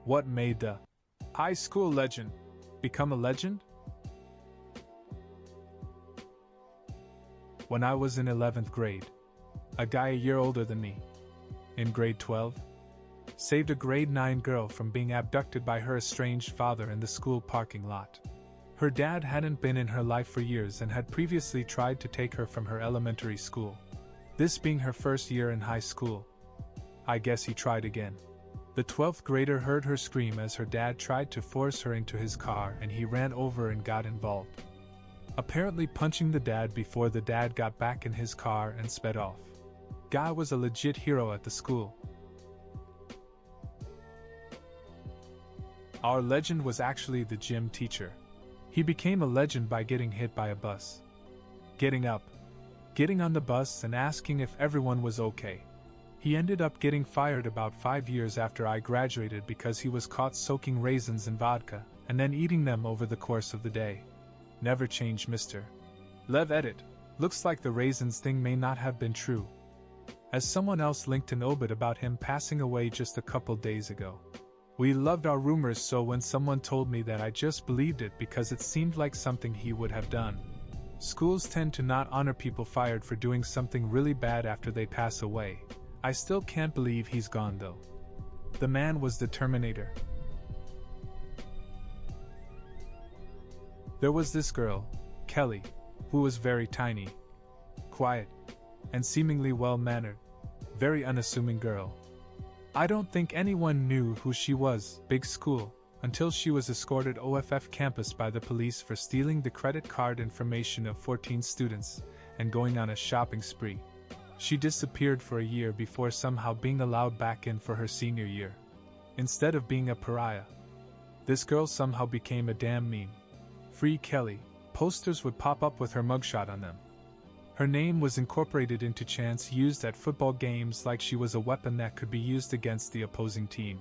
What made the high school legend become a legend? When I was in 11th grade, a guy a year older than me, in grade 12, saved a grade 9 girl from being abducted by her estranged father in the school parking lot. Her dad hadn't been in her life for years and had previously tried to take her from her elementary school. This being her first year in high school, I guess he tried again. The 12th grader heard her scream as her dad tried to force her into his car, and he ran over and got involved, apparently punching the dad before the dad got back in his car and sped off. Guy was a legit hero at the school. Our legend was actually the gym teacher. He became a legend by getting hit by a bus, getting up, getting on the bus and asking if everyone was okay. He ended up getting fired about 5 years after I graduated because he was caught soaking raisins in vodka and then eating them over the course of the day. Never changed, Mr. Lev edit. Looks like the raisins thing may not have been true, as someone else linked an obit about him passing away just a couple days ago. We loved our rumors, so when someone told me that, I just believed it because it seemed like something he would have done. Schools tend to not honor people fired for doing something really bad after they pass away. I still can't believe he's gone though. The man was the Terminator. There was this girl, Kelly, who was very tiny, quiet, and seemingly well-mannered. Very unassuming girl. I don't think anyone knew who she was, big school, until she was escorted OFF campus by the police for stealing the credit card information of 14 students and going on a shopping spree. She disappeared for a year before somehow being allowed back in for her senior year. Instead of being a pariah, this girl somehow became a damn meme. Free Kelly. Posters would pop up with her mugshot on them. Her name was incorporated into chants used at football games like she was a weapon that could be used against the opposing team.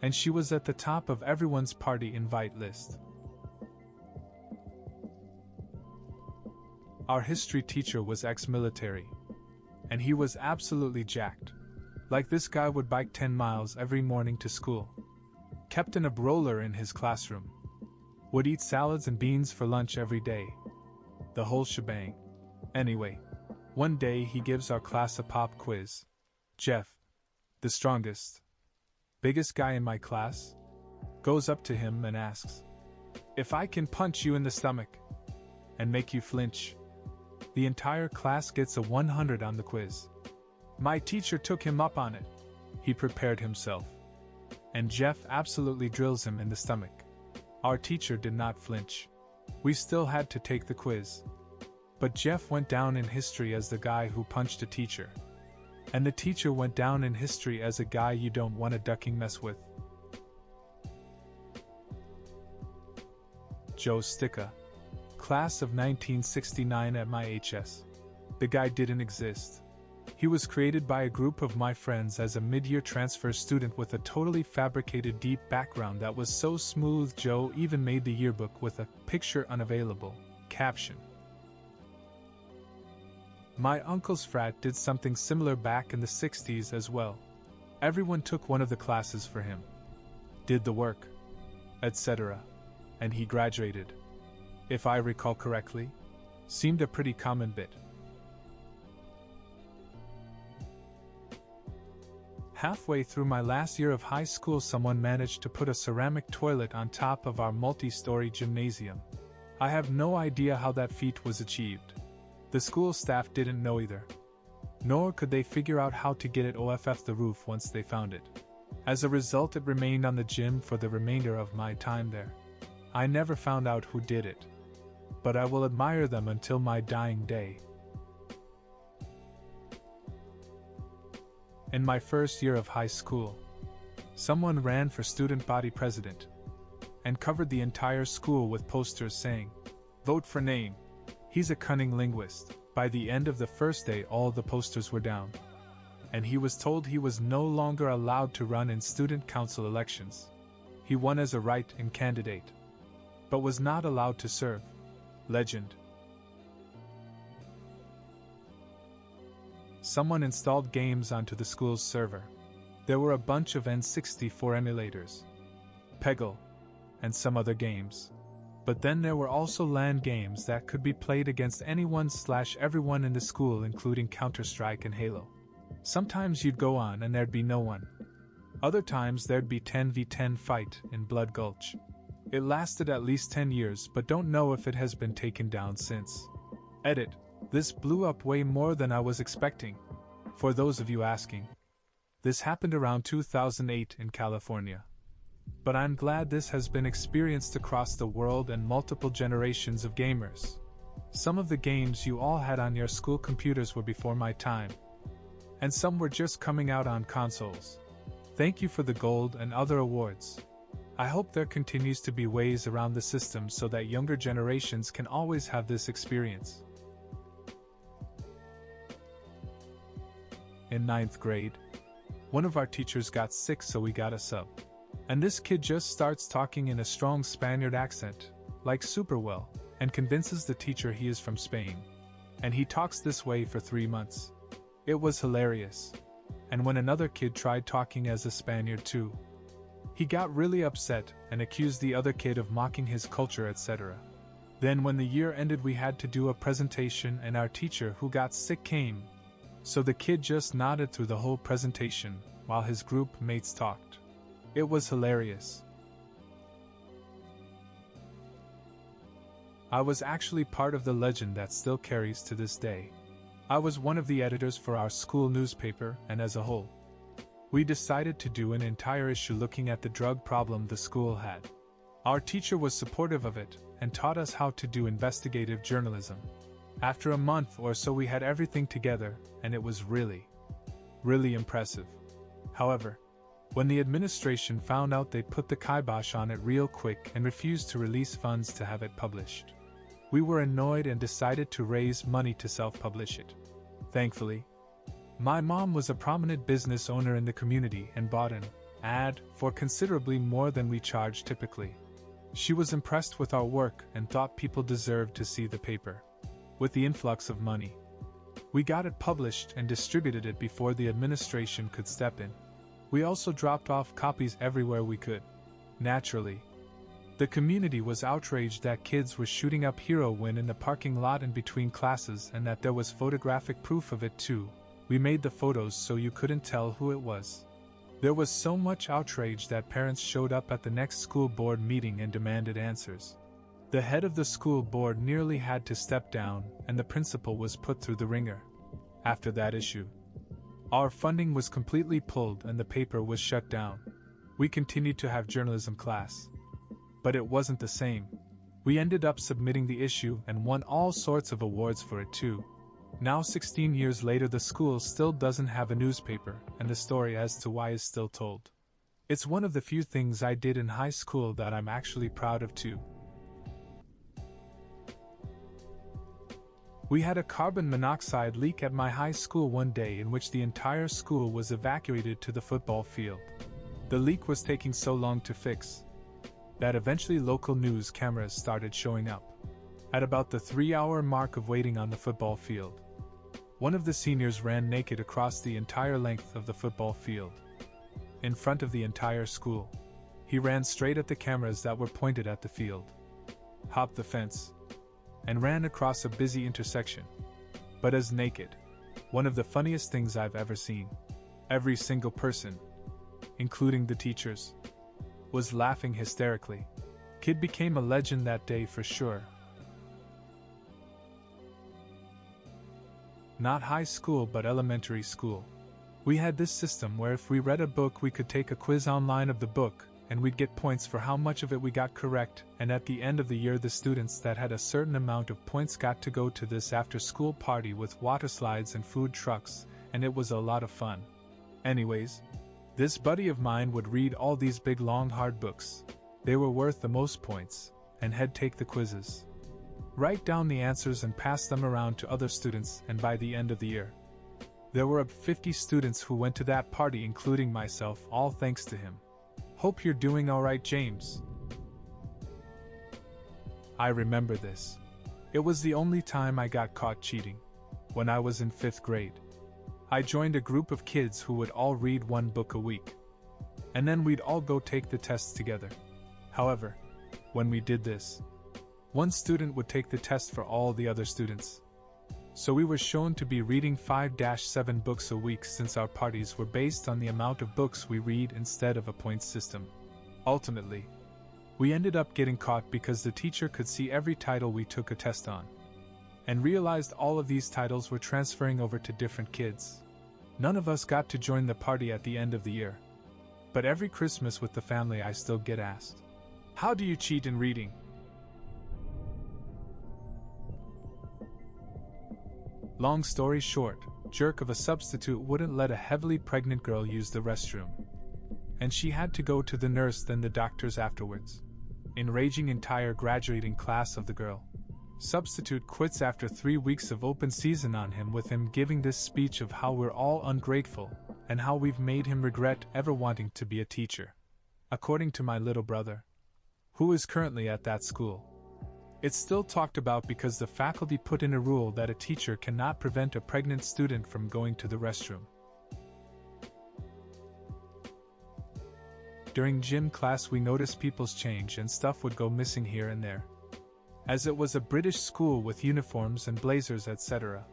And she was at the top of everyone's party invite list. Our history teacher was ex-military, and he was absolutely jacked. Like, this guy would bike 10 miles every morning to school. Kept an ab-roller in his classroom. Would eat salads and beans for lunch every day. The whole shebang. Anyway, one day he gives our class a pop quiz. Jeff, the strongest, biggest guy in my class, goes up to him and asks, "If I can punch you in the stomach and make you flinch." The entire class gets a 100 on the quiz. My teacher took him up on it. He prepared himself. And Jeff absolutely drills him in the stomach. Our teacher did not flinch. We still had to take the quiz. But Jeff went down in history as the guy who punched a teacher. And the teacher went down in history as a guy you don't want to ducking mess with. Joe Sticka. Class of 1969 at my HS. The guy didn't exist. He was created by a group of my friends as a mid-year transfer student with a totally fabricated deep background that was so smooth Joe even made the yearbook with a "picture unavailable" caption. My uncle's frat did something similar back in the 60s as well. Everyone took one of the classes for him, did the work, etc., and he graduated. If I recall correctly, seemed a pretty common bit. Halfway through my last year of high school, someone managed to put a ceramic toilet on top of our multi-story gymnasium. I have no idea how that feat was achieved. The school staff didn't know either. Nor could they figure out how to get it off the roof once they found it. As a result, it remained on the gym for the remainder of my time there. I never found out who did it, but I will admire them until my dying day. In my first year of high school, someone ran for student body president and covered the entire school with posters saying, "Vote for name. He's a cunning linguist." By the end of the first day, all the posters were down, and he was told he was no longer allowed to run in student council elections. He won as a write-in candidate, but was not allowed to serve. Legend. Someone installed games onto the school's server. There were a bunch of N64 emulators, Peggle, and some other games. But then there were also LAN games that could be played against anyone/everyone in the school, including Counter-Strike and Halo. Sometimes you'd go on and there'd be no one. Other times there'd be 10v10 fight in Blood Gulch. It lasted at least 10 years, but don't know if it has been taken down since. Edit. This blew up way more than I was expecting. For those of you asking, this happened around 2008 in California. But I'm glad this has been experienced across the world and multiple generations of gamers. Some of the games you all had on your school computers were before my time, and some were just coming out on consoles. Thank you for the gold and other awards. I hope there continues to be ways around the system so that younger generations can always have this experience. In 9th grade, one of our teachers got sick, so we got a sub. And this kid just starts talking in a strong Spaniard accent, like super well, and convinces the teacher he is from Spain. And he talks this way for 3 months. It was hilarious. And when another kid tried talking as a Spaniard too, he got really upset and accused the other kid of mocking his culture, etc. Then when the year ended, we had to do a presentation and our teacher who got sick came. So the kid just nodded through the whole presentation while his group mates talked. It was hilarious. I was actually part of the legend that still carries to this day. I was one of the editors for our school newspaper, and as a whole, we decided to do an entire issue looking at the drug problem the school had. Our teacher was supportive of it and taught us how to do investigative journalism. After a month or so we had everything together, and it was really impressive. However, when the administration found out, they put the kibosh on it real quick and refused to release funds to have it published. We were annoyed and decided to raise money to self-publish it. Thankfully, my mom was a prominent business owner in the community and bought an ad for considerably more than we charged typically. She was impressed with our work and thought people deserved to see the paper. With the influx of money, we got it published and distributed it before the administration could step in. We also dropped off copies everywhere we could. Naturally, the community was outraged that kids were shooting up heroin in the parking lot in between classes and that there was photographic proof of it too. We made the photos so you couldn't tell who it was. There was so much outrage that parents showed up at the next school board meeting and demanded answers. The head of the school board nearly had to step down, and the principal was put through the ringer. After that issue, our funding was completely pulled and the paper was shut down. We continued to have journalism class, but it wasn't the same. We ended up submitting the issue and won all sorts of awards for it too. Now 16 years later, the school still doesn't have a newspaper, and the story as to why is still told. It's one of the few things I did in high school that I'm actually proud of too. We had a carbon monoxide leak at my high school one day in which the entire school was evacuated to the football field. The leak was taking so long to fix that eventually local news cameras started showing up. At about the 3-hour mark of waiting on the football field, one of the seniors ran naked across the entire length of the football field, in front of the entire school. He ran straight at the cameras that were pointed at the field, hopped the fence, and ran across a busy intersection, but as naked. One of the funniest things I've ever seen. Every single person, including the teachers, was laughing hysterically. Kid became a legend that day for sure. Not high school but elementary school. We had this system where if we read a book we could take a quiz online of the book, and we'd get points for how much of it we got correct, and at the end of the year the students that had a certain amount of points got to go to this after-school party with water slides and food trucks, and it was a lot of fun. Anyways, this buddy of mine would read all these big long hard books. They were worth the most points, and he'd take the quizzes, write down the answers and pass them around to other students, and by the end of the year, there were up 50 students who went to that party, including myself, all thanks to him. Hope you're doing alright, James. I remember this. It was the only time I got caught cheating. When I was in 5th grade, I joined a group of kids who would all read one book a week, and then we'd all go take the tests together. However, when we did this, one student would take the test for all the other students. So we were shown to be reading 5-7 books a week since our parties were based on the amount of books we read instead of a points system. Ultimately, we ended up getting caught because the teacher could see every title we took a test on, and realized all of these titles were transferring over to different kids. None of us got to join the party at the end of the year. But every Christmas with the family I still get asked, "How do you cheat in reading?" Long story short, jerk of a substitute wouldn't let a heavily pregnant girl use the restroom, and she had to go to the nurse then the doctors afterwards. Enraging entire graduating class of the girl. Substitute quits after 3 weeks of open season on him, with him giving this speech of how we're all ungrateful, and how we've made him regret ever wanting to be a teacher. According to my little brother, who is currently at that school. It's still talked about because the faculty put in a rule that a teacher cannot prevent a pregnant student from going to the restroom. During gym class we noticed people's change and stuff would go missing here and there. As it was a British school with uniforms and blazers etc.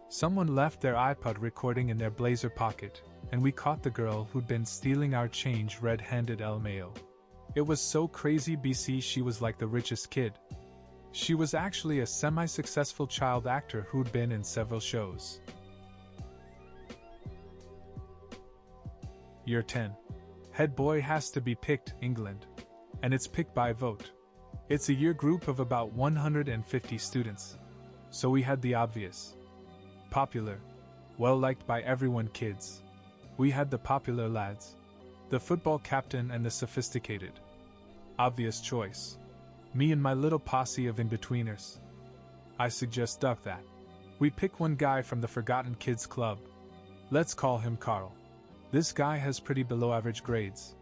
Someone left their iPod recording in their blazer pocket, and we caught the girl who'd been stealing our change red-handed LMAO. It was so crazy BC, she was like the richest kid. She was actually a semi-successful child actor who'd been in several shows. Year 10. Head boy has to be picked, England. And it's picked by vote. It's a year group of about 150 students. So we had the obvious. Popular. Well-liked by everyone kids. We had the popular lads. The football captain and the sophisticated. Obvious choice. Me and my little posse of in-betweeners. I suggest duck that. We pick one guy from the Forgotten Kids Club. Let's call him Carl. This guy has pretty below average grades.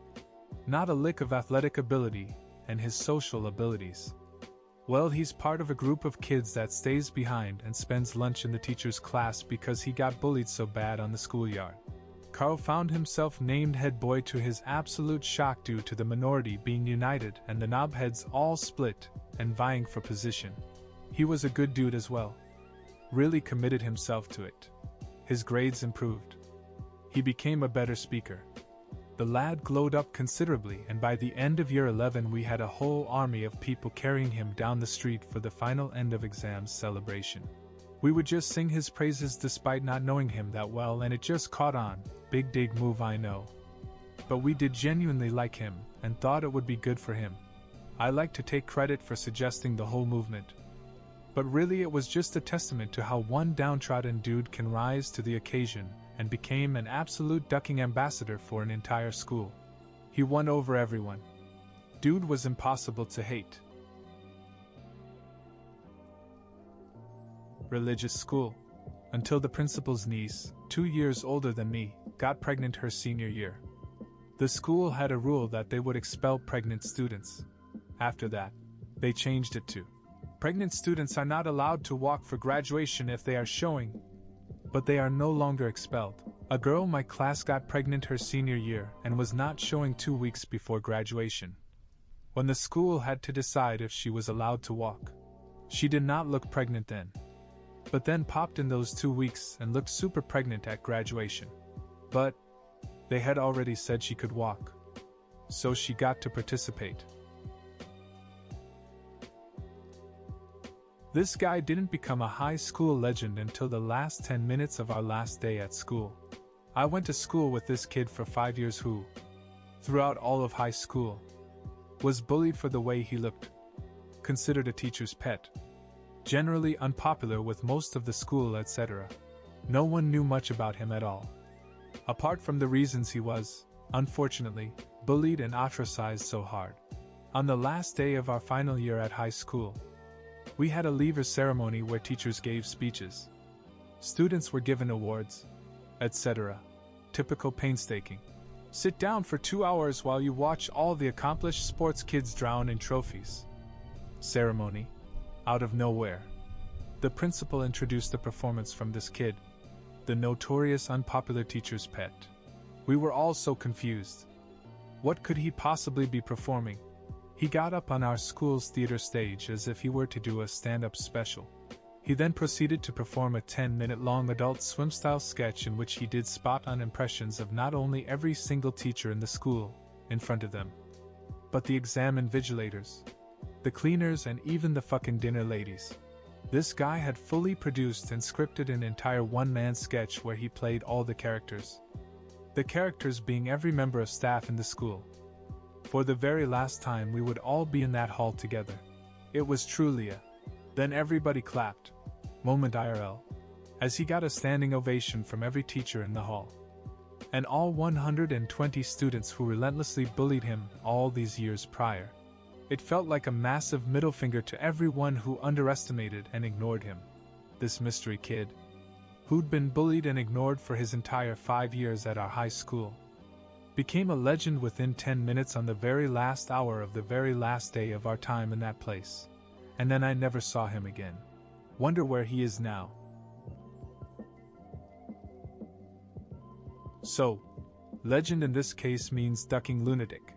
Not a lick of athletic ability, and his social abilities. Well, he's part of a group of kids that stays behind and spends lunch in the teacher's class because he got bullied so bad on the schoolyard. Carl found himself named head boy to his absolute shock due to the minority being united and the knobheads all split and vying for position. He was a good dude as well. Really committed himself to it. His grades improved. He became a better speaker. The lad glowed up considerably, and by the end of year 11 we had a whole army of people carrying him down the street for the final end of exams celebration. We would just sing his praises despite not knowing him that well, and it just caught on. Big dig move, I know. But we did genuinely like him, and thought it would be good for him. I like to take credit for suggesting the whole movement. But really it was just a testament to how one downtrodden dude can rise to the occasion, and became an absolute ducking ambassador for an entire school. He won over everyone. Dude was impossible to hate. Religious school. Until the principal's niece, 2 years older than me, got pregnant her senior year. The school had a rule that they would expel pregnant students. After that, they changed it to, pregnant students are not allowed to walk for graduation if they are showing. But they are no longer expelled. A girl in my class got pregnant her senior year and was not showing 2 weeks before graduation, when the school had to decide if she was allowed to walk. She did not look pregnant then, but then popped in those 2 weeks and looked super pregnant at graduation. But they had already said she could walk, so she got to participate. This guy didn't become a high school legend until the last 10 minutes of our last day at school. I went to school with this kid for 5 years who, throughout all of high school, was bullied for the way he looked, considered a teacher's pet, generally unpopular with most of the school etc. No one knew much about him at all. Apart from the reasons he was, unfortunately, bullied and ostracized so hard. On the last day of our final year at high school, we had a leaver ceremony where teachers gave speeches. Students were given awards, etc. Typical painstaking. Sit down for 2 hours while you watch all the accomplished sports kids drown in trophies. Ceremony. Out of nowhere, the principal introduced the performance from this kid, the notorious unpopular teacher's pet. We were all so confused. What could he possibly be performing? He got up on our school's theater stage as if he were to do a stand-up special. He then proceeded to perform a 10-minute-long Adult Swim-style sketch in which he did spot-on impressions of not only every single teacher in the school, in front of them, but the exam invigilators, the cleaners, and even the fucking dinner ladies. This guy had fully produced and scripted an entire one-man sketch where he played all the characters. The characters being every member of staff in the school. For the very last time we would all be in that hall together. It was truly a then everybody clapped moment IRL, as he got a standing ovation from every teacher in the hall. And all 120 students who relentlessly bullied him all these years prior. It felt like a massive middle finger to everyone who underestimated and ignored him. This mystery kid, who'd been bullied and ignored for his entire 5 years at our high school, became a legend within 10 minutes on the very last hour of the very last day of our time in that place. And then I never saw him again. Wonder where he is now. So, legend in this case means ducking lunatic.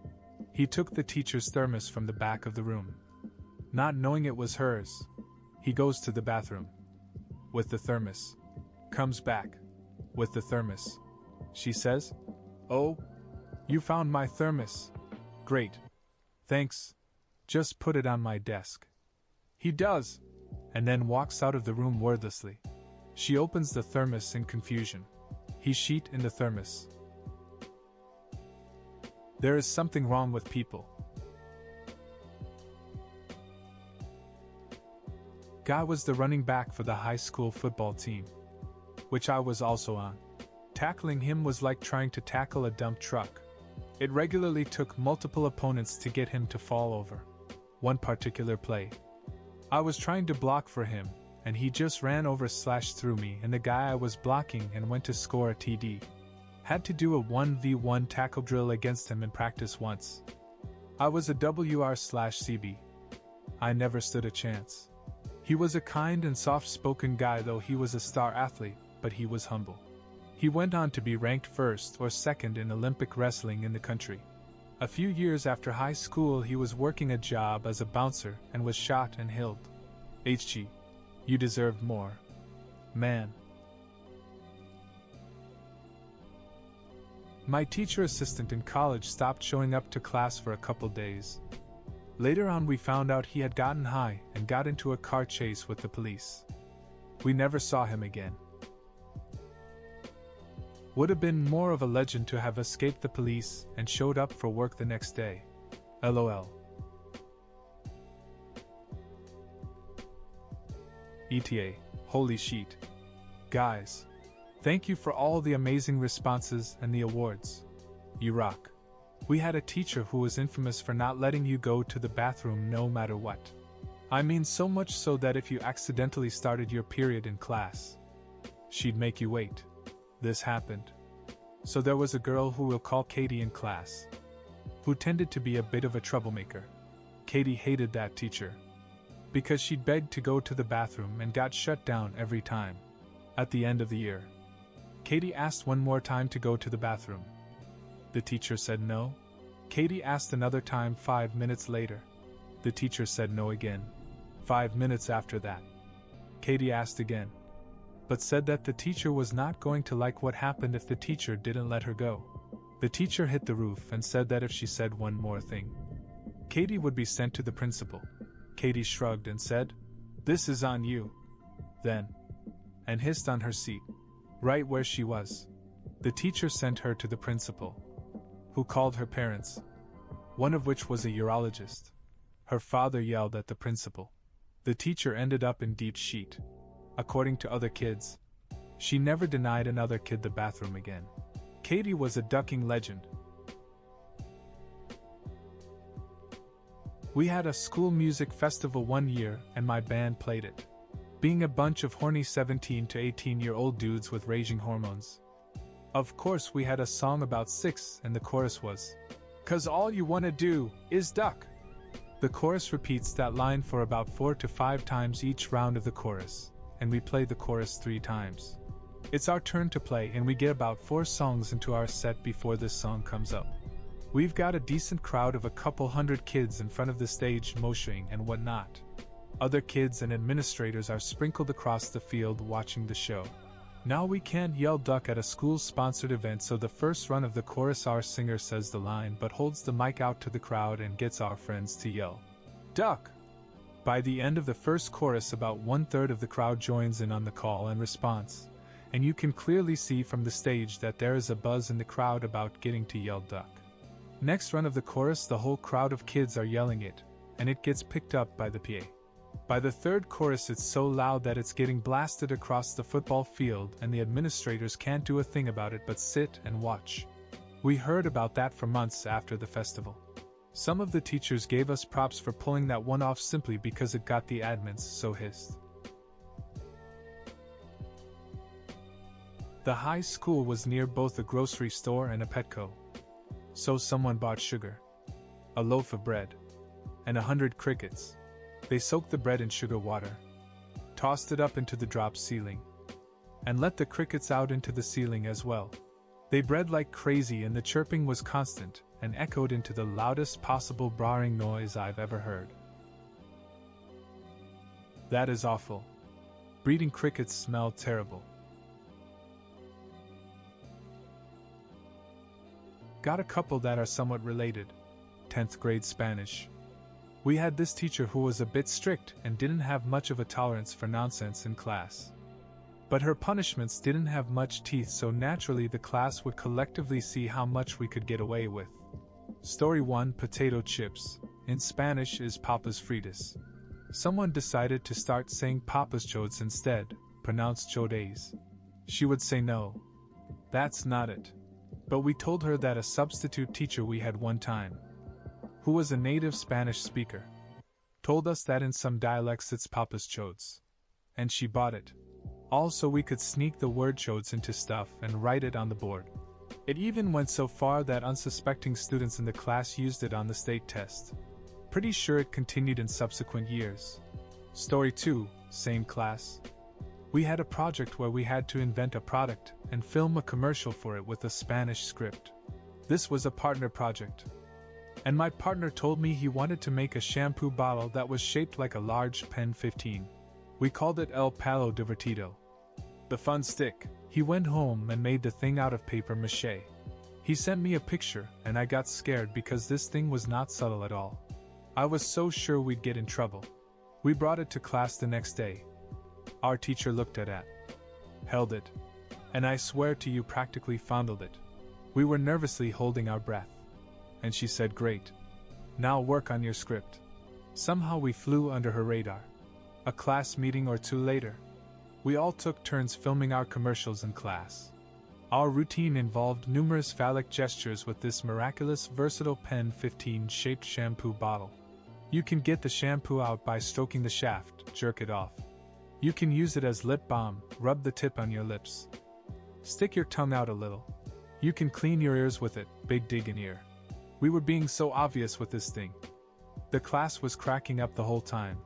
He took the teacher's thermos from the back of the room. Not knowing it was hers, he goes to the bathroom with the thermos. Comes back with the thermos. She says, "Oh, you found my thermos. Great. Thanks. Just put it on my desk." He does, and then walks out of the room wordlessly. She opens the thermos in confusion. He sheet in the thermos. There is something wrong with people. Guy was the running back for the high school football team, which I was also on. Tackling him was like trying to tackle a dump truck. It regularly took multiple opponents to get him to fall over. One particular play, I was trying to block for him, and he just ran over / through me and the guy I was blocking and went to score a TD. Had to do a 1v1 tackle drill against him in practice once. I was a WR/CB. I never stood a chance. He was a kind and soft-spoken guy, though he was a star athlete, but he was humble. He went on to be ranked first or second in Olympic wrestling in the country. A few years after high school he was working a job as a bouncer and was shot and killed. HG. You deserved more. Man. My teacher assistant in college stopped showing up to class for a couple days. Later on we found out he had gotten high and got into a car chase with the police. We never saw him again. Would have been more of a legend to have escaped the police and showed up for work the next day. LOL. IDOWorkHereLady. Holy shit. Guys. Thank you for all the amazing responses and the awards. You rock. We had a teacher who was infamous for not letting you go to the bathroom no matter what. I mean, so much so that if you accidentally started your period in class, she'd make you wait. This happened. So there was a girl who we'll call Katie in class, who tended to be a bit of a troublemaker. Katie hated that teacher because she'd begged to go to the bathroom and got shut down every time. At the end of the year, Katie asked one more time to go to the bathroom. The teacher said no. Katie asked another time 5 minutes later. The teacher said no again. 5 minutes after that, Katie asked again, but said that the teacher was not going to like what happened if the teacher didn't let her go. The teacher hit the roof and said that if she said one more thing, Katie would be sent to the principal. Katie shrugged and said, "This is on you." Then, and hissed on her seat, right where she was. The teacher sent her to the principal, who called her parents, one of which was a urologist. Her father yelled at the principal. The teacher ended up in deep shit. According to other kids, she never denied another kid the bathroom again. Katie was a ducking legend. We had a school music festival one year and my band played it. Being a bunch of horny 17 to 18-year-old dudes with raging hormones. Of course we had a song about sex and the chorus was, "'Cause all you wanna do is duck." The chorus repeats that line for about 4 to 5 times each round of the chorus, and we play the chorus 3 times. It's our turn to play and we get about 4 songs into our set before this song comes up. We've got a decent crowd of a couple hundred kids in front of the stage moshing and whatnot. Other kids and administrators are sprinkled across the field watching the show. Now we can't yell duck at a school-sponsored event, so the first run of the chorus our singer says the line but holds the mic out to the crowd and gets our friends to yell, "Duck!" By the end of the first chorus, about 1/3 of the crowd joins in on the call and response, and you can clearly see from the stage that there is a buzz in the crowd about getting to yell duck. Next run of the chorus, the whole crowd of kids are yelling it, and it gets picked up by the PA. By the third chorus it's so loud that it's getting blasted across the football field, and the administrators can't do a thing about it but sit and watch. We heard about that for months after the festival. Some of the teachers gave us props for pulling that one off simply because it got the admins so hissed. The high school was near both a grocery store and a Petco. So someone bought sugar, a loaf of bread, and 100 crickets. They soaked the bread in sugar water, tossed it up into the drop ceiling, and let the crickets out into the ceiling as well. They bred like crazy, and the chirping was constant and echoed into the loudest possible braying noise I've ever heard. That is awful. Breeding crickets smell terrible. Got a couple that are somewhat related. 10th grade Spanish. We had this teacher who was a bit strict and didn't have much of a tolerance for nonsense in class. But her punishments didn't have much teeth, so naturally the class would collectively see how much we could get away with. Story 1: Potato chips. In Spanish is papas fritas. Someone decided to start saying papas chodes instead, pronounced chodes. She would say no. That's not it. But we told her that a substitute teacher we had one time, who was a native Spanish speaker, told us that in some dialects it's papas chodes. And she bought it. Also, we could sneak the word chodes into stuff and write it on the board. It even went so far that unsuspecting students in the class used it on the state test. Pretty sure it continued in subsequent years. Story 2, same class. We had a project where we had to invent a product and film a commercial for it with a Spanish script. This was a partner project. And my partner told me he wanted to make a shampoo bottle that was shaped like a large pen 15. We called it El Palo Divertido, the fun stick. He went home and made the thing out of paper mache. He sent me a picture, and I got scared because this thing was not subtle at all. I was so sure we'd get in trouble. We brought it to class the next day. Our teacher looked at it, held it, and I swear to you practically fondled it. We were nervously holding our breath. And she said, "Great. Now work on your script." Somehow we flew under her radar. A class meeting or two later, we all took turns filming our commercials in class. Our routine involved numerous phallic gestures with this miraculous versatile pen 15 shaped shampoo bottle. You can get the shampoo out by stroking the shaft, jerk it off. You can use it as lip balm, rub the tip on your lips. Stick your tongue out a little. You can clean your ears with it, big dig in ear. We were being so obvious with this thing. The class was cracking up the whole time.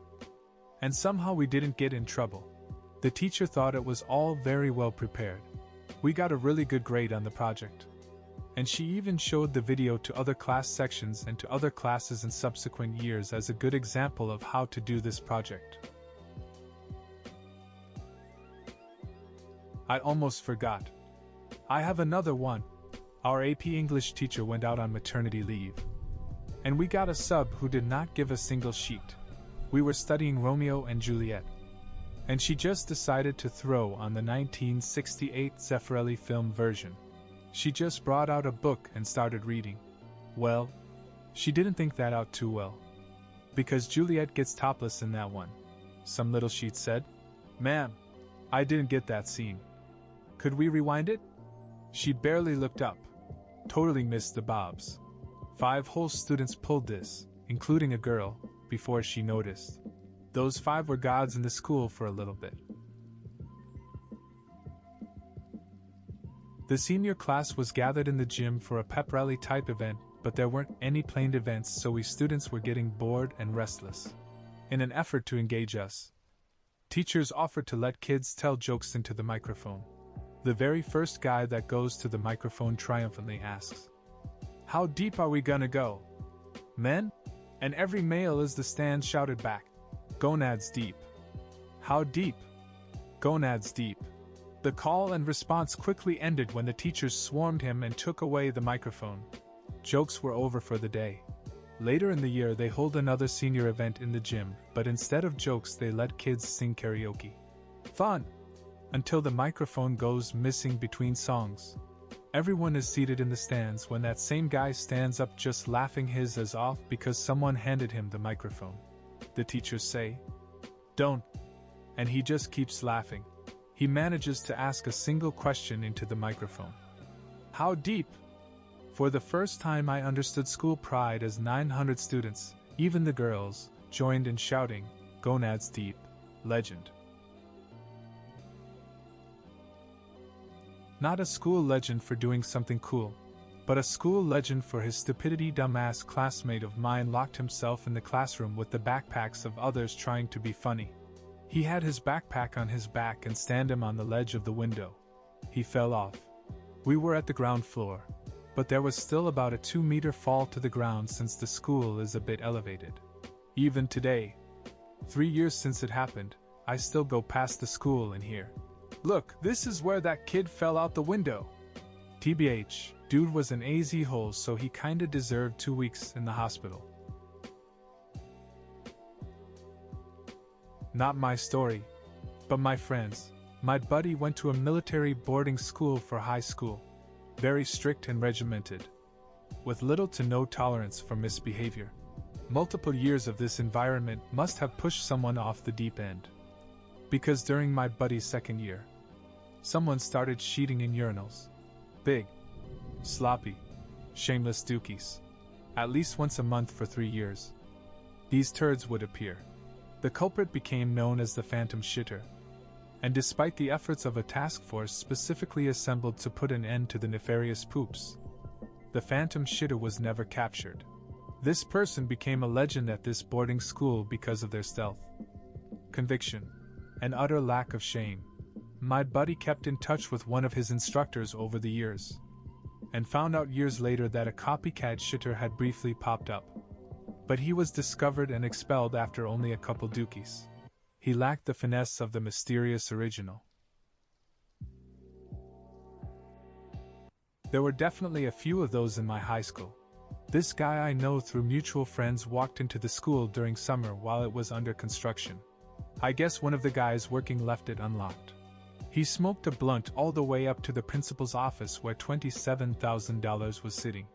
And somehow we didn't get in trouble. The teacher thought it was all very well prepared. We got a really good grade on the project. And she even showed the video to other class sections and to other classes in subsequent years as a good example of how to do this project. I almost forgot. I have another one. Our AP English teacher went out on maternity leave. And we got a sub who did not give a single sheet. We were studying Romeo and Juliet. And she just decided to throw on the 1968 Zeffirelli film version. She just brought out a book and started reading. Well, she didn't think that out too well. Because Juliet gets topless in that one. Some little sheet said, "Ma'am, I didn't get that scene. Could we rewind it?" She barely looked up. Totally missed the bobs. 5 whole students pulled this, including a girl, before she noticed. Those 5 were gods in the school for a little bit. The senior class was gathered in the gym for a pep rally type event, but there weren't any planned events, so we students were getting bored and restless. In an effort to engage us, teachers offered to let kids tell jokes into the microphone. The very first guy that goes to the microphone triumphantly asks, How deep are we gonna go? Men? And every male as the stand shouted back. Gonads deep. How deep? Gonads deep. The call and response quickly ended when the teachers swarmed him and took away the microphone. Jokes were over for the day. Later in the year they hold another senior event in the gym, but instead of jokes they let kids sing karaoke. Fun! Until the microphone goes missing between songs. Everyone is seated in the stands when that same guy stands up just laughing his ass off because someone handed him the microphone. The teachers say, "Don't." And he just keeps laughing. He manages to ask a single question into the microphone. How deep? For the first time I understood school pride as 900 students, even the girls, joined in shouting, "Gonads deep, legend." Not a school legend for doing something cool, but a school legend for his stupidity. Dumbass classmate of mine locked himself in the classroom with the backpacks of others trying to be funny. He had his backpack on his back and stand him on the ledge of the window. He fell off. We were at the ground floor, but there was still about a 2-meter fall to the ground since the school is a bit elevated. Even today, 3 years since it happened, I still go past the school and hear, "Look, this is where that kid fell out the window." TBH, dude was an AZ hole, so he kinda deserved 2 weeks in the hospital. Not my story, but my friend's. My buddy went to a military boarding school for high school. Very strict and regimented, with little to no tolerance for misbehavior. Multiple years of this environment must have pushed someone off the deep end. Because during my buddy's second year, someone started sheeting in urinals. Big, sloppy, shameless dookies. At least once a month for 3 years. These turds would appear. The culprit became known as the Phantom Shitter. And despite the efforts of a task force specifically assembled to put an end to the nefarious poops, the Phantom Shitter was never captured. This person became a legend at this boarding school because of their stealth, conviction, and utter lack of shame. My buddy kept in touch with one of his instructors over the years, and found out years later that a copycat shitter had briefly popped up. But he was discovered and expelled after only a couple dookies. He lacked the finesse of the mysterious original. There were definitely a few of those in my high school. This guy I know through mutual friends walked into the school during summer while it was under construction. I guess one of the guys working left it unlocked. He smoked a blunt all the way up to the principal's office where $27,000 was sitting.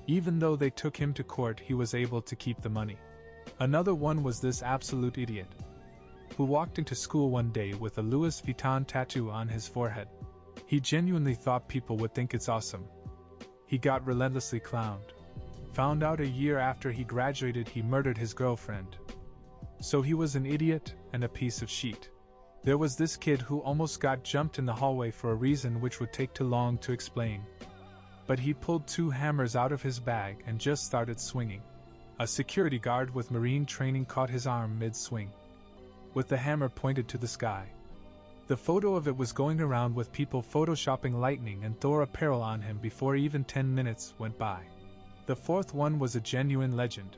Even though they took him to court, he was able to keep the money. Another one was this absolute idiot, who walked into school one day with a Louis Vuitton tattoo on his forehead. He genuinely thought people would think it's awesome. He got relentlessly clowned. Found out a year after he graduated he murdered his girlfriend. So he was an idiot and a piece of shit. There was this kid who almost got jumped in the hallway for a reason which would take too long to explain. But he pulled 2 hammers out of his bag and just started swinging. A security guard with Marine training caught his arm mid-swing, with the hammer pointed to the sky. The photo of it was going around with people photoshopping lightning and Thor apparel on him before even 10 minutes went by. The fourth one was a genuine legend.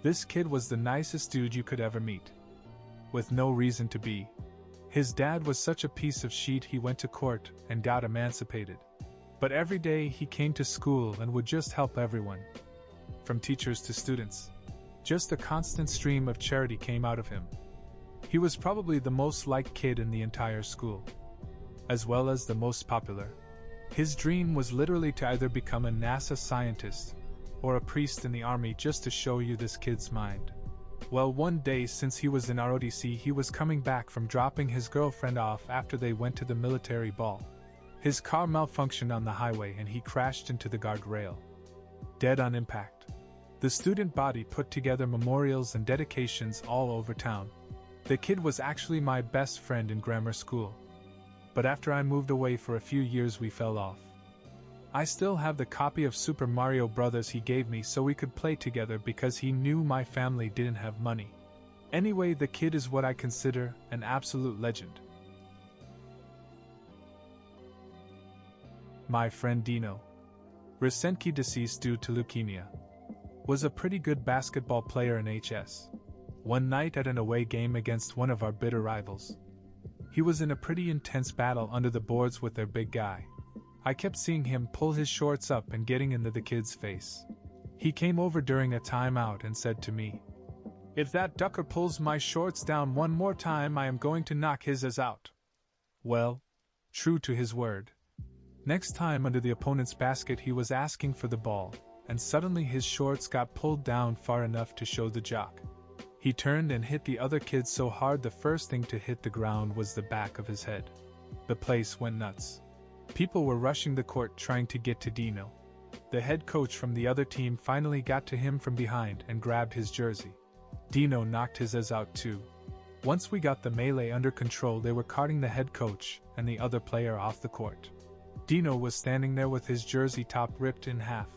This kid was the nicest dude you could ever meet, with no reason to be. His dad was such a piece of shit he went to court and got emancipated. But every day he came to school and would just help everyone, from teachers to students. Just a constant stream of charity came out of him. He was probably the most liked kid in the entire school, as well as the most popular. His dream was literally to either become a NASA scientist or a priest in the army, just to show you this kid's mind. Well, one day since he was in ROTC, he was coming back from dropping his girlfriend off after they went to the military ball. His car malfunctioned on the highway and he crashed into the guardrail, dead on impact. The student body put together memorials and dedications all over town. The kid was actually my best friend in grammar school, but after I moved away for a few years we fell off. I still have the copy of Super Mario Bros. He gave me so we could play together because he knew my family didn't have money. Anyway, the kid is what I consider an absolute legend. My friend Dino. recently deceased due to leukemia. Was a pretty good basketball player in HS. One night at an away game against one of our bitter rivals. He was in a pretty intense battle under the boards with their big guy. I kept seeing him pull his shorts up and getting into the kid's face. He came over during a timeout and said to me, "If that ducker pulls my shorts down one more time, I am going to knock his ass out." Well, true to his word. Next time under the opponent's basket he was asking for the ball, and suddenly his shorts got pulled down far enough to show the jock. He turned and hit the other kid so hard the first thing to hit the ground was the back of his head. The place went nuts. People were rushing the court trying to get to Dino. The head coach from the other team finally got to him from behind and grabbed his jersey. Dino knocked his ass out too. Once we got the melee under control, they were carting the head coach and the other player off the court. Dino was standing there with his jersey top ripped in half.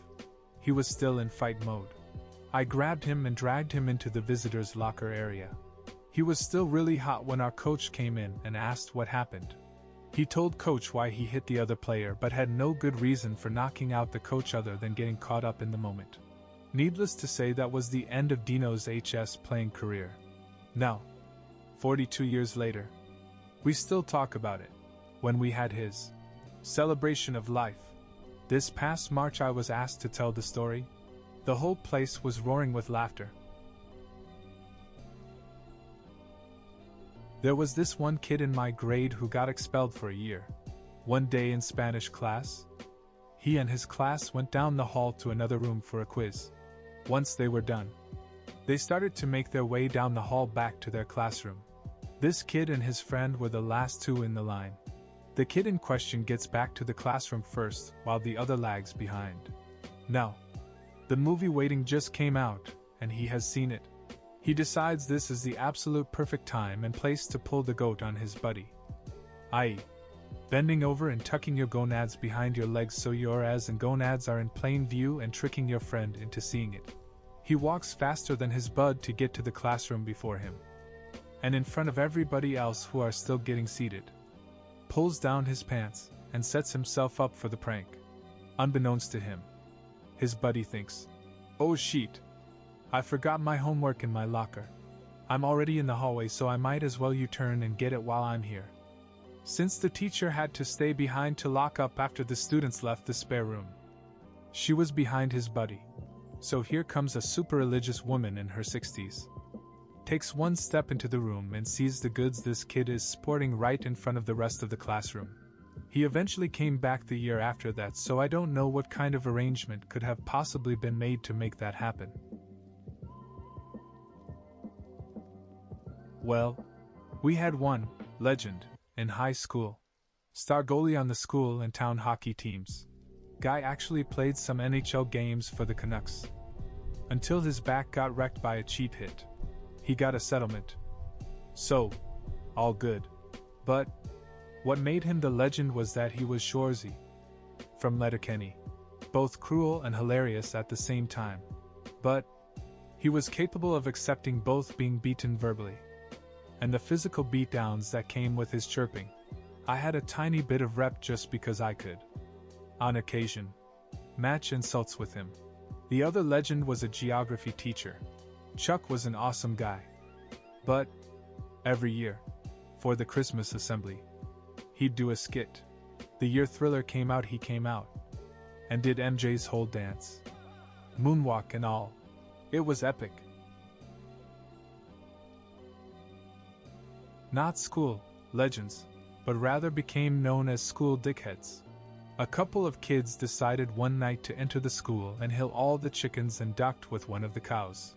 He was still in fight mode. I grabbed him and dragged him into the visitors' locker area. He was still really hot when our coach came in and asked what happened. He told coach why he hit the other player but had no good reason for knocking out the coach other than getting caught up in the moment. Needless to say, that was the end of Dino's HS playing career. Now, 42 years later, we still talk about it. When we had his celebration of life this past March, I was asked to tell the story. The whole place was roaring with laughter. There was this one kid in my grade who got expelled for a year. One day in Spanish class, he and his class went down the hall to another room for a quiz. Once they were done, they started to make their way down the hall back to their classroom. This kid and his friend were the last two in the line. The kid in question gets back to the classroom first, while the other lags behind. Now, the movie Waiting just came out, and he has seen it. He decides this is the absolute perfect time and place to pull the goat on his buddy. i.e., bending over and tucking your gonads behind your legs so your ass and gonads are in plain view and tricking your friend into seeing it. He walks faster than his bud to get to the classroom before him. And in front of everybody else who are still getting seated, pulls down his pants and sets himself up for the prank. Unbeknownst to him, his buddy thinks, "Oh shit, I forgot my homework in my locker. I'm already in the hallway, so I might as well U-turn and get it while I'm here." Since the teacher had to stay behind to lock up after the students left the spare room, she was behind his buddy. So here comes a super religious woman in her 60s. Takes one step into the room and sees the goods this kid is sporting right in front of the rest of the classroom. He eventually came back the year after that, so I don't know what kind of arrangement could have possibly been made to make that happen. Well, we had one legend in high school. Star goalie on the school and town hockey teams. Guy actually played some NHL games for the Canucks. Until his back got wrecked by a cheap hit. He got a settlement. So, all good. But what made him the legend was that he was Shorzy from Letterkenny. Both cruel and hilarious at the same time. But he was capable of accepting both being beaten verbally and the physical beatdowns that came with his chirping. I had a tiny bit of rep just because I could, on occasion, match insults with him. The other legend was a geography teacher. Chuck was an awesome guy. But every year, for the Christmas assembly, he'd do a skit. The year Thriller came out, he came out and did MJ's whole dance, moonwalk and all. It was epic. Not school legends, but rather became known as school dickheads. A couple of kids decided one night to enter the school and kill all the chickens and ducked with one of the cows.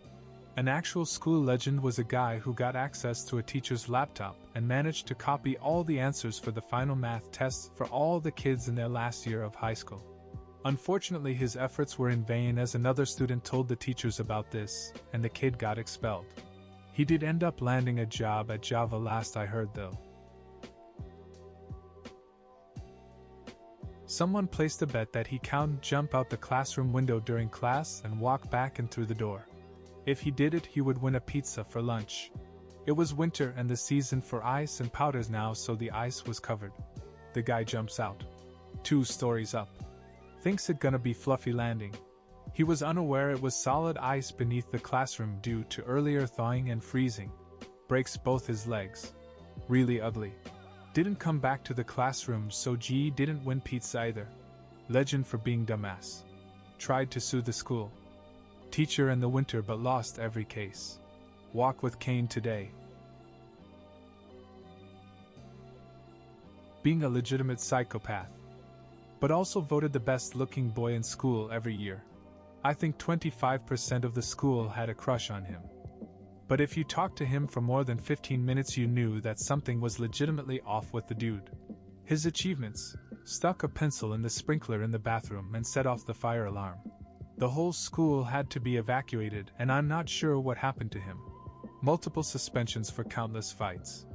An actual school legend was a guy who got access to a teacher's laptop and managed to copy all the answers for the final math tests for all the kids in their last year of high school. Unfortunately, his efforts were in vain, as another student told the teachers about this, and the kid got expelled. He did end up landing a job at Java last I heard though. Someone placed a bet that he can't jump out the classroom window during class and walk back in through the door. If he did it, he would win a pizza for lunch. It was winter and the season for ice and powders now, so the ice was covered. The guy jumps out. 2 stories up. Thinks it gonna be fluffy landing. He was unaware it was solid ice beneath the classroom due to earlier thawing and freezing. Breaks both his legs. Really ugly. Didn't come back to the classroom, so G didn't win pizza either. Legend for being dumbass. Tried to sue the school teacher in the winter but lost every case. Walk with cane today. Being a legitimate psychopath. But also voted the best looking boy in school every year. I think 25% of the school had a crush on him. But if you talked to him for more than 15 minutes, you knew that something was legitimately off with the dude. His achievements: stuck a pencil in the sprinkler in the bathroom and set off the fire alarm. The whole school had to be evacuated, and I'm not sure what happened to him. Multiple suspensions for countless fights.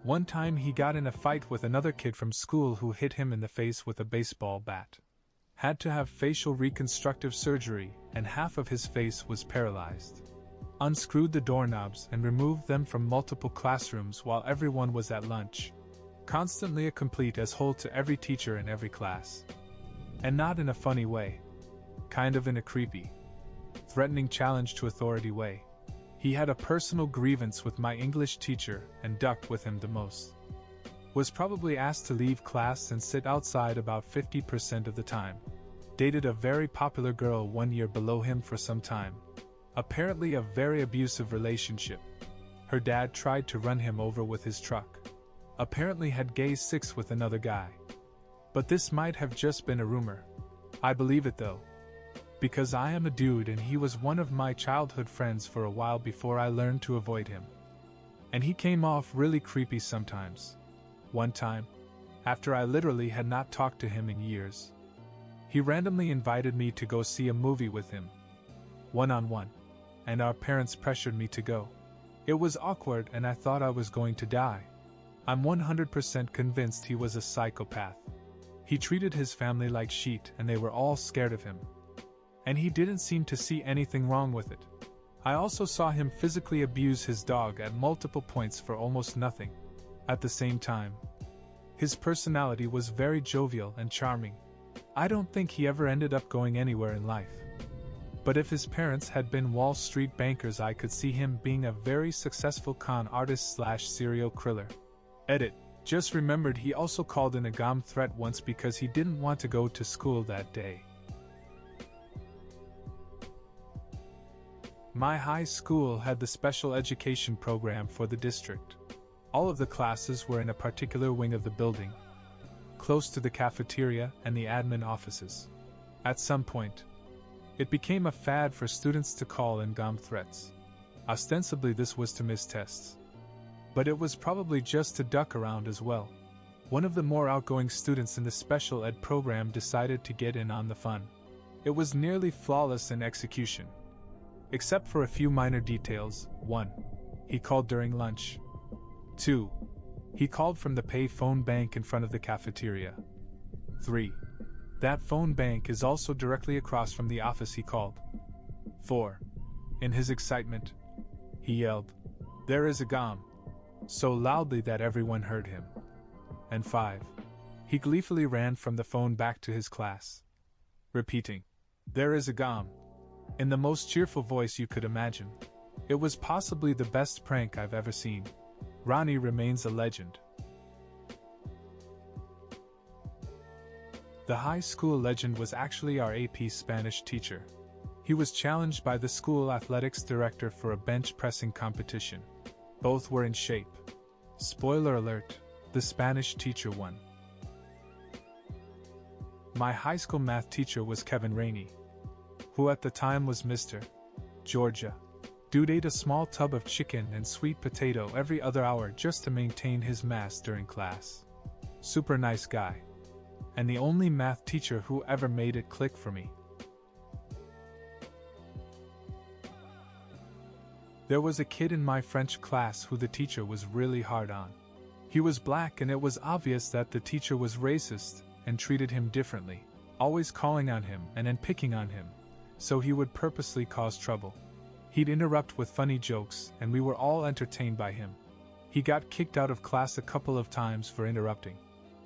One time he got in a fight with another kid from school who hit him in the face with a baseball bat. Had to have facial reconstructive surgery, and half of his face was paralyzed. Unscrewed the doorknobs and removed them from multiple classrooms while everyone was at lunch. Constantly a complete asshole to every teacher in every class. And not in a funny way. Kind of in a creepy, threatening challenge to authority way. He had a personal grievance with my English teacher and ducked with him the most. Was probably asked to leave class and sit outside about 50% of the time. Dated a very popular girl 1 year below him for some time. Apparently a very abusive relationship. Her dad tried to run him over with his truck. Apparently had gay sex with another guy. But this might have just been a rumor. I believe it though. Because I am a dude and he was one of my childhood friends for a while before I learned to avoid him. And he came off really creepy sometimes. One time, after I literally had not talked to him in years, he randomly invited me to go see a movie with him. One-on-one. And our parents pressured me to go. It was awkward and I thought I was going to die. I'm 100% convinced he was a psychopath. He treated his family like shit and they were all scared of him. And he didn't seem to see anything wrong with it. I also saw him physically abuse his dog at multiple points for almost nothing. At the same time, his personality was very jovial and charming. I don't think he ever ended up going anywhere in life. But if his parents had been Wall Street bankers, I could see him being a very successful con artist / serial killer. Edit. Just remembered he also called in a bomb threat once because he didn't want to go to school that day. My high school had the special education program for the district. All of the classes were in a particular wing of the building, close to the cafeteria and the admin offices. At some point, it became a fad for students to call in bomb threats. Ostensibly this was to miss tests. But it was probably just to duck around as well. One of the more outgoing students in the special ed program decided to get in on the fun. It was nearly flawless in execution. Except for a few minor details. 1. He called during lunch. 2. He called from the pay phone bank in front of the cafeteria. 3. That phone bank is also directly across from the office he called. 4. In his excitement, he yelled, "There is a bomb," so loudly that everyone heard him. And 5. He gleefully ran from the phone back to his class, repeating, "There is a bomb," in the most cheerful voice you could imagine. It was possibly the best prank I've ever seen. Ronnie remains a legend. The high school legend was actually our AP Spanish teacher. He was challenged by the school athletics director for a bench pressing competition. Both were in shape. Spoiler alert, the Spanish teacher won. My high school math teacher was Kevin Rainey, who at the time was Mr. Georgia. Dude ate a small tub of chicken and sweet potato every other hour just to maintain his mass during class. Super nice guy. And the only math teacher who ever made it click for me. There was a kid in my French class who the teacher was really hard on. He was black and it was obvious that the teacher was racist and treated him differently, always calling on him and then picking on him, so he would purposely cause trouble. He'd interrupt with funny jokes and we were all entertained by him. He got kicked out of class a couple of times for interrupting.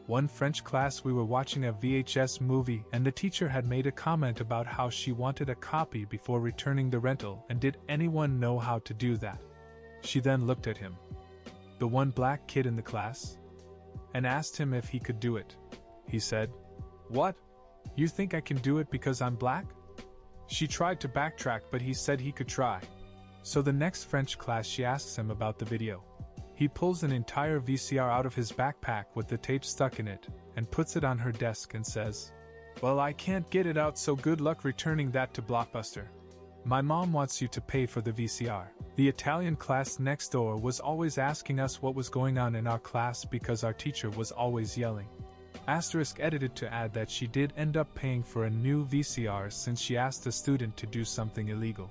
One French class, we were watching a VHS movie and the teacher had made a comment about how she wanted a copy before returning the rental, and did anyone know how to do that? She then looked at him, the one black kid in the class, and asked him if he could do it. He said, "What? You think I can do it because I'm black?" She tried to backtrack, but he said he could try. So the next French class, she asks him about the video. He pulls an entire VCR out of his backpack with the tape stuck in it, and puts it on her desk and says, "Well, I can't get it out, so good luck returning that to Blockbuster. My mom wants you to pay for the VCR." The Italian class next door was always asking us what was going on in our class because our teacher was always yelling. Asterisk edited to add that she did end up paying for a new VCR since she asked a student to do something illegal.